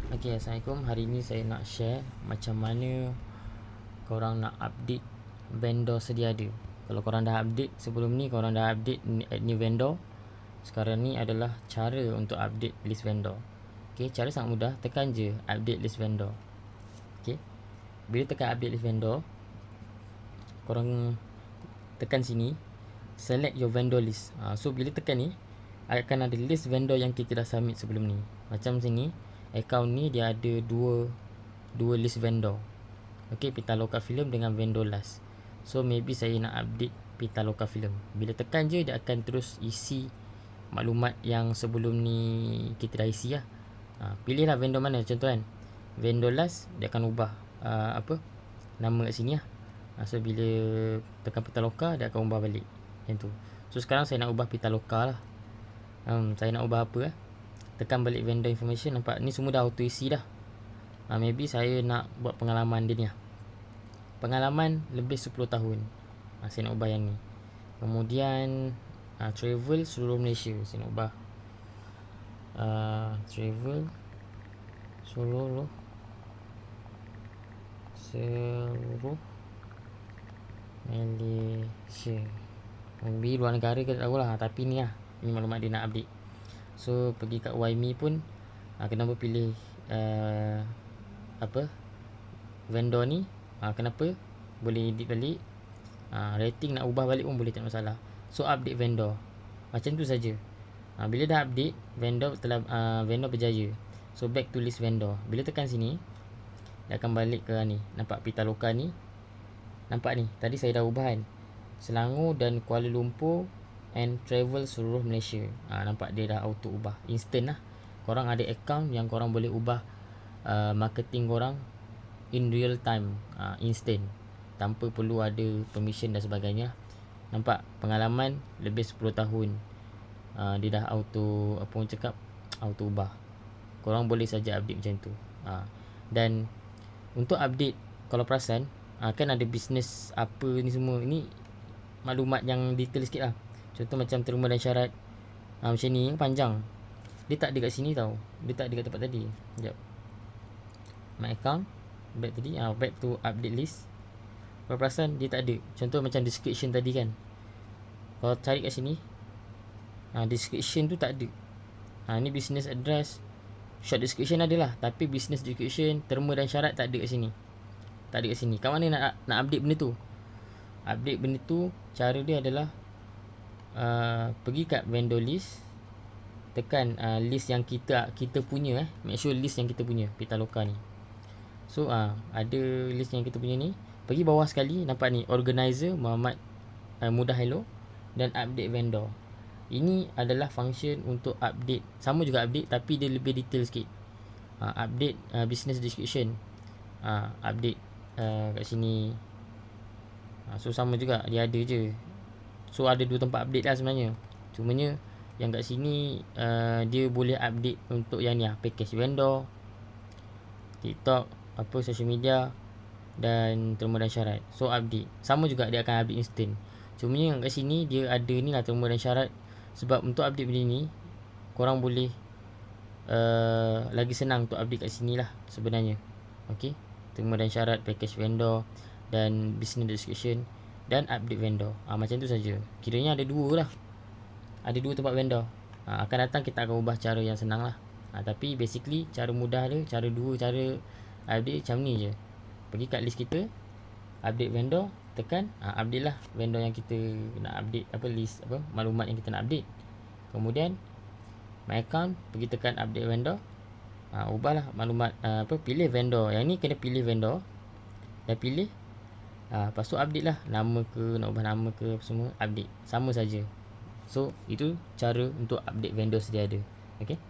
Okay, Assalamualaikum. Hari ni saya nak share macam mana korang nak update vendor sedia ada. Kalau korang dah update sebelum ni, korang dah update add new vendor. Sekarang ni adalah cara untuk update list vendor. Okay, cara sangat mudah. Tekan je update list vendor. Okay, bila tekan update list vendor, korang tekan sini, select your vendor list. So bila tekan ni, akan ada list vendor yang kita dah submit sebelum ni. Macam sini, account ni dia ada dua list vendor. Okay, Pitaloka Film dengan vendor last. So maybe saya nak update Pitaloka Film. Bila tekan je, dia akan terus isi maklumat yang sebelum ni kita dah isi lah. Pilihlah vendor mana, contoh kan vendor last, dia akan ubah nama kat sini lah. So bila tekan Pitaloka, dia akan ubah balik macam tu. So sekarang saya nak ubah Pitaloka lah. Saya nak ubah apa lah. Tekan balik vendor information, nampak ni semua dah auto isi dah. Maybe saya nak buat pengalaman dia ni lah. Pengalaman lebih 10 tahun. Saya nak ubah yang ni. Kemudian travel seluruh Malaysia, saya nak ubah travel seluruh Malaysia. Maybe luar negara ke tak tahulah, tapi ni lah, ni maklumat dia nak update. So pergi kat YME pun kenapa pilih vendor ni, kenapa boleh edit balik, rating nak ubah balik pun boleh, tak masalah. So update vendor macam tu saja. Bila dah update vendor, telah vendor berjaya. So back to list vendor. Bila tekan sini, dia akan balik ke ni. Nampak Pitaloka ni, nampak ni, tadi saya dah ubah kan, Selangor dan Kuala Lumpur and travel seluruh Malaysia. Nampak dia dah auto ubah, instant lah. Korang ada account yang korang boleh ubah marketing korang in real time, instant, tanpa perlu ada permission dan sebagainya. Nampak pengalaman lebih 10 tahun, dia dah auto auto ubah. Korang boleh saja update macam tu. Dan untuk update, kalau perasan kan ada business apa ni semua, ini maklumat yang detail sikit lah. Contoh macam terma dan syarat, macam ni panjang, dia tak ada kat sini tau. Dia tak ada kat tempat tadi. Sekejap, my account, back tadi, back to update list. Kalau perasan dia tak ada. Contoh macam description tadi kan, kalau cari kat sini, description tu tak ada. Ni business address, short description adalah, tapi business description, terma dan syarat tak ada kat sini. Tak ada kat sini. Kat mana nak update benda tu? Update benda tu, cara dia adalah pergi kat vendor list, tekan list yang kita punya, make sure list yang kita punya Pitaloka ni. So ada list yang kita punya ni. Pergi bawah sekali, nampak ni organizer Muhammad Mudah Hello, dan update vendor. Ini adalah function untuk update, sama juga update tapi dia lebih detail sikit. Update business description, update kat sini. So sama juga, dia ada je. So ada dua tempat update lah sebenarnya. Cumanya yang kat sini dia boleh update untuk yang ni lah, package vendor, TikTok, social media, dan terma dan syarat. So update, sama juga dia akan update instant. Cumanya yang kat sini dia ada ni lah, terma dan syarat. Sebab untuk update benda ni, korang boleh lagi senang untuk update kat sini lah sebenarnya. Okay, terma dan syarat, package vendor, dan business description, dan update vendor. Macam tu saja. Kiranya ada dua lah, ada dua tempat vendor. Akan datang kita akan ubah cara yang senang lah. Tapi basically cara mudah dia, cara update macam ni je. Pergi kat list kita, update vendor, tekan update lah vendor yang kita nak update, list maklumat yang kita nak update. Kemudian my account, pergi tekan update vendor, ubahlah maklumat, pilih vendor. Yang ni kena pilih vendor, dah pilih, lepas tu update lah, nama ke, nak ubah nama ke, semua update, sama saja. So itu cara untuk update vendor sedia ada. Okay.